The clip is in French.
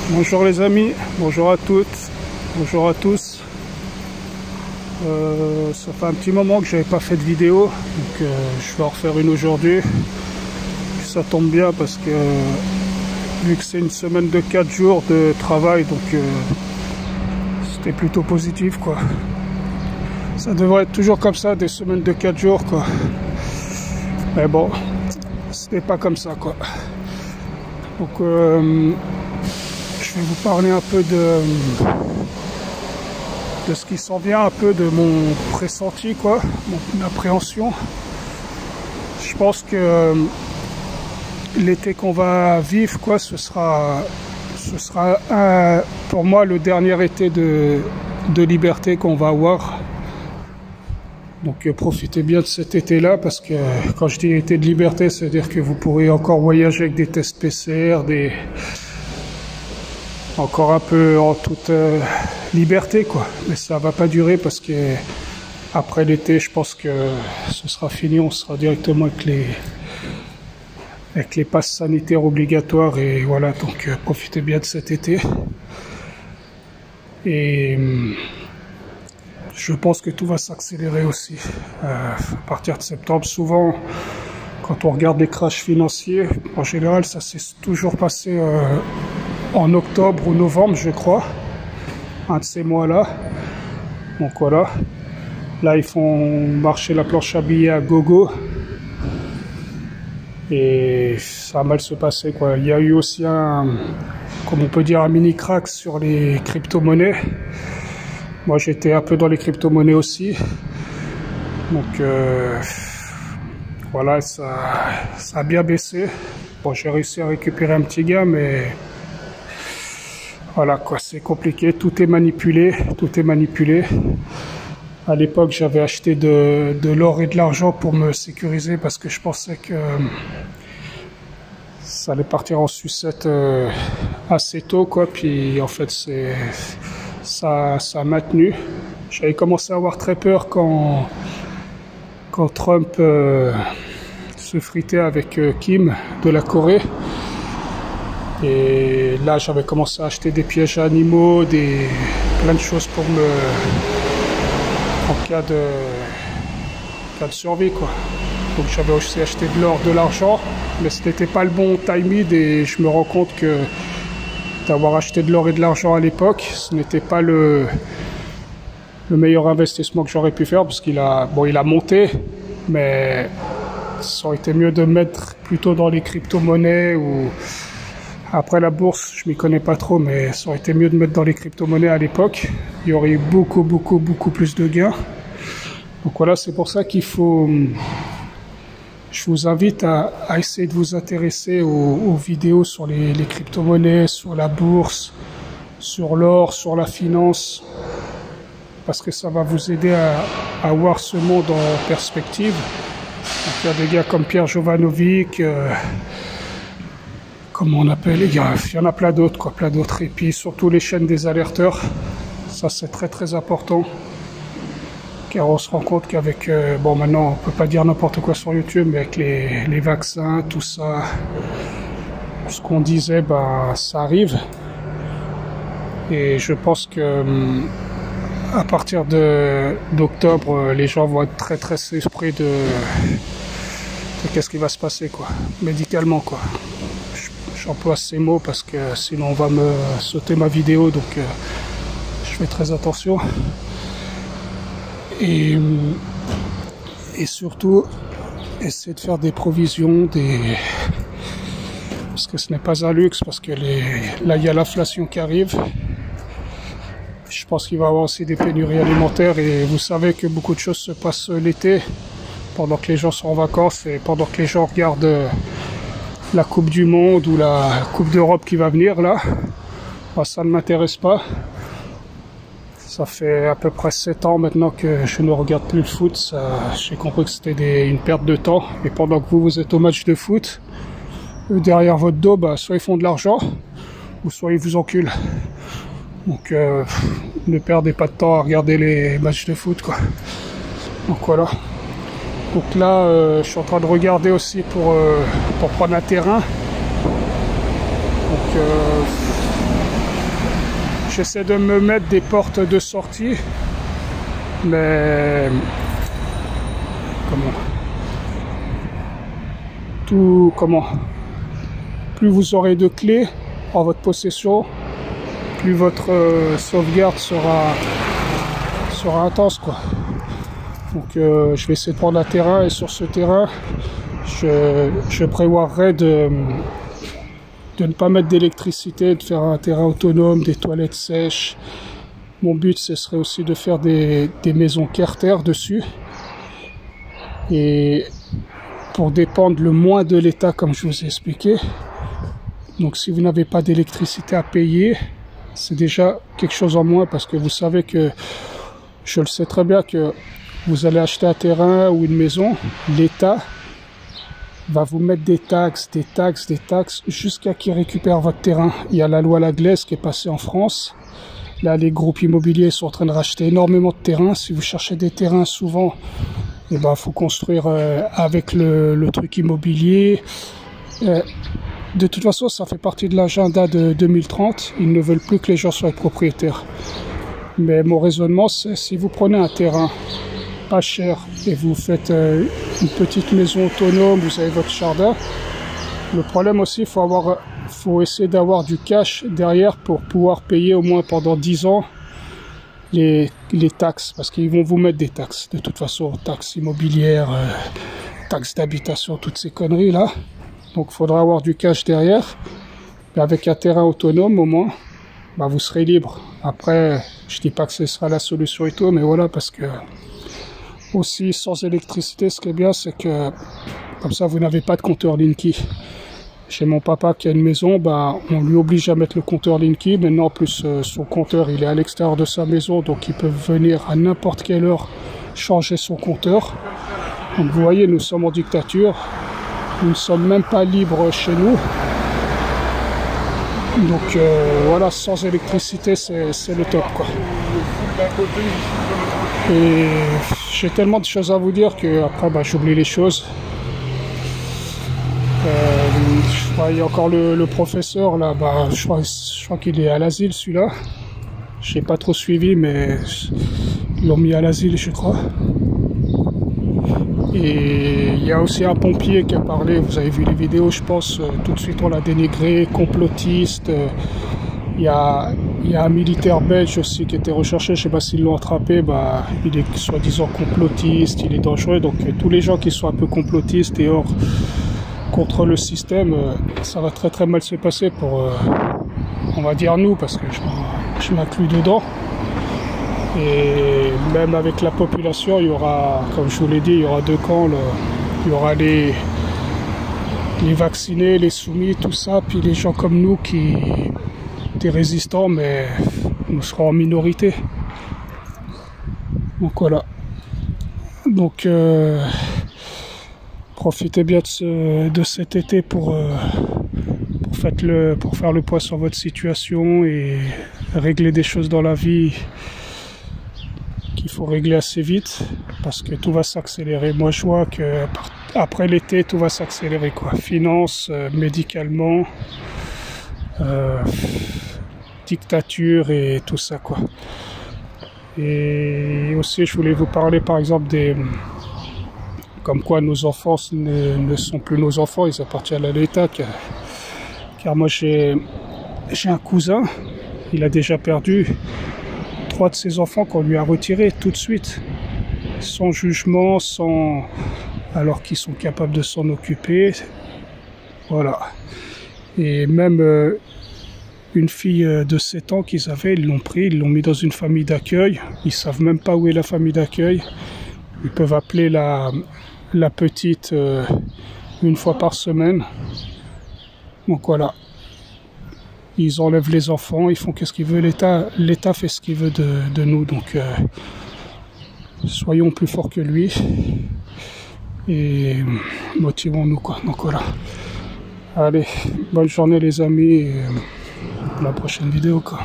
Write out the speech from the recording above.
Bonjour les amis, bonjour à toutes, bonjour à tous. Ça fait un petit moment que j'avais pas fait de vidéo, donc je vais en refaire une aujourd'hui. Ça tombe bien parce que vu que c'est une semaine de 4 jours de travail, donc c'était plutôt positif quoi. Ça devrait être toujours comme ça, des semaines de 4 jours quoi. Mais bon, c'était pas comme ça quoi. Donc je vais vous parler un peu de ce qui s'en vient, un peu de mon pressenti quoi, mon appréhension. Je pense que l'été qu'on va vivre quoi, ce sera pour moi le dernier été de liberté qu'on va avoir. Donc profitez bien de cet été-là, parce que quand je dis été de liberté, c'est-à-dire que vous pourrez encore voyager avec des tests PCR, encore un peu en toute liberté quoi. Mais ça va pas durer, parce que après l'été, je pense que ce sera fini, on sera directement avec les passes sanitaires obligatoires, et voilà, donc profitez bien de cet été. Et je pense que tout va s'accélérer aussi à partir de septembre. Souvent, quand on regarde les crashs financiers, en général, ça s'est toujours passé en octobre ou novembre, je crois, un de ces mois-là. Donc voilà, là ils font marcher la planche à billets à gogo, et ça a mal se passer quoi. Il y a eu aussi comme on peut dire, un mini crack sur les crypto-monnaies. Moi j'étais un peu dans les crypto-monnaies aussi, donc voilà, ça a bien baissé. Bon, j'ai réussi à récupérer un petit gain, mais voilà quoi, c'est compliqué, tout est manipulé, tout est manipulé. À l'époque, j'avais acheté de l'or et de l'argent pour me sécuriser, parce que je pensais que ça allait partir en sucette assez tôt quoi. Puis en fait, ça a maintenu. J'avais commencé à avoir très peur quand Trump se fritait avec Kim de la Corée. Et là, j'avais commencé à acheter des pièges à animaux, plein de choses pour en cas de survie quoi. Donc j'avais aussi acheté de l'or, de l'argent, mais ce n'était pas le bon timing, et je me rends compte que d'avoir acheté de l'or et de l'argent à l'époque, ce n'était pas le meilleur investissement que j'aurais pu faire, parce qu'il a monté, mais ça aurait été mieux de mettre plutôt dans les crypto-monnaies, ou après la bourse, je m'y connais pas trop, mais ça aurait été mieux de mettre dans les crypto-monnaies à l'époque. Il y aurait eu beaucoup plus de gains. Donc voilà, c'est pour ça qu'il faut... Je vous invite à essayer de vous intéresser aux vidéos sur les crypto-monnaies, sur la bourse, sur l'or, sur la finance, parce que ça va vous aider à voir ce monde en perspective. Donc, il y a des gars comme Pierre Jovanovic, comment on appelle, il y en a plein d'autres quoi, plein d'autres. Et puis surtout les chaînes des alerteurs, ça c'est très important, car on se rend compte qu'avec bon, maintenant on peut pas dire n'importe quoi sur YouTube, mais avec les vaccins, tout ça, ce qu'on disait, ça arrive. Et je pense que à partir d'octobre, les gens vont être très surpris de qu'est-ce qui va se passer quoi, médicalement quoi. J'emploie ces mots parce que sinon on va me sauter ma vidéo, donc je fais très attention. Et surtout, essayer de faire des provisions, parce que ce n'est pas un luxe, parce que là il y a l'inflation qui arrive. Je pense qu'il va y avoir aussi des pénuries alimentaires, et vous savez que beaucoup de choses se passent l'été, pendant que les gens sont en vacances, et pendant que les gens regardent la Coupe du Monde ou la Coupe d'Europe qui va venir là. Moi, ça ne m'intéresse pas. Ça fait à peu près 7 ans maintenant que je ne regarde plus le foot. J'ai compris que c'était une perte de temps. Et pendant que vous êtes au match de foot, derrière votre dos, soit ils font de l'argent, ou soit ils vous enculent. Donc ne perdez pas de temps à regarder les matchs de foot quoi. Donc voilà. Donc là, je suis en train de regarder aussi pour prendre un terrain. Donc j'essaie de me mettre des portes de sortie, mais plus vous aurez de clés en votre possession, plus votre sauvegarde sera intense, quoi. Donc je vais essayer de prendre un terrain, et sur ce terrain je prévoirais de ne pas mettre d'électricité, de faire un terrain autonome, des toilettes sèches. Mon but, ce serait aussi de faire des maisons Carter dessus, et pour dépendre le moins de l'État, comme je vous ai expliqué. Donc si vous n'avez pas d'électricité à payer, c'est déjà quelque chose en moins, parce que vous savez que, je le sais très bien, que vous allez acheter un terrain ou une maison, l'État va vous mettre des taxes, jusqu'à qu'il récupère votre terrain. Il y a la loi Laglaise qui est passée en France. Là, les groupes immobiliers sont en train de racheter énormément de terrains. Si vous cherchez des terrains, souvent, eh ben, faut construire avec le truc immobilier. De toute façon, ça fait partie de l'agenda de 2030. Ils ne veulent plus que les gens soient propriétaires. Mais mon raisonnement, c'est si vous prenez un terrain pas cher et vous faites une petite maison autonome, vous avez votre jardin. Le problème aussi, faut essayer d'avoir du cash derrière pour pouvoir payer au moins pendant 10 ans les taxes, parce qu'ils vont vous mettre des taxes. De toute façon, taxes immobilières, taxes d'habitation, toutes ces conneries là. Donc il faudra avoir du cash derrière. Mais avec un terrain autonome au moins, bah, vous serez libre. Après, je dis pas que ce sera la solution et tout, mais voilà, parce que aussi sans électricité, ce qui est bien, c'est que comme ça vous n'avez pas de compteur Linky. Chez mon papa qui a une maison, bah, on lui oblige à mettre le compteur Linky. Maintenant, en plus, son compteur, il est à l'extérieur de sa maison, donc il peut venir à n'importe quelle heure changer son compteur. Donc vous voyez, nous sommes en dictature. Nous ne sommes même pas libres chez nous. Donc voilà, sans électricité, c'est le top, quoi. Et j'ai tellement de choses à vous dire que après, bah, j'oublie les choses. Je crois, il y a encore le professeur là, bah, je crois qu'il est à l'asile, celui-là. J'ai pas trop suivi, mais ils l'ont mis à l'asile, je crois. Et il y a aussi un pompier qui a parlé, vous avez vu les vidéos, je pense, tout de suite on l'a dénigré, complotiste. Il y a un militaire belge aussi qui était recherché, je sais pas s'ils l'ont attrapé, bah, il est soi-disant complotiste, il est dangereux. Donc tous les gens qui sont un peu complotistes et hors contre le système, ça va très très mal se passer pour, on va dire nous, parce que je m'inclus dedans. Et même avec la population, il y aura, comme je vous l'ai dit, il y aura deux camps. Il y aura les vaccinés, les soumis, tout ça, puis les gens comme nous des résistants, mais nous serons en minorité. Donc voilà. Donc profitez bien de cet été pour faire le point sur votre situation et régler des choses dans la vie qu'il faut régler assez vite, parce que tout va s'accélérer. Moi je vois que après l'été tout va s'accélérer, quoi. Finances, médicalement, dictature et tout ça, quoi. Et aussi je voulais vous parler par exemple comme quoi nos enfants ne sont plus nos enfants, ils appartiennent à l'État, car moi j'ai un cousin, il a déjà perdu 3 de ses enfants qu'on lui a retirés tout de suite, sans jugement, alors qu'ils sont capables de s'en occuper. Voilà. Et même une fille de 7 ans qu'ils avaient, ils l'ont pris, ils l'ont mis dans une famille d'accueil. Ils savent même pas où est la famille d'accueil. Ils peuvent appeler la petite une fois par semaine. Donc voilà. Ils enlèvent les enfants, ils font qu'est-ce qu'ils veulent. L'État fait ce qu'il veut de nous. Donc soyons plus forts que lui et motivons-nous, quoi. Donc voilà. Allez, bonne journée les amis, et à la prochaine vidéo, quoi.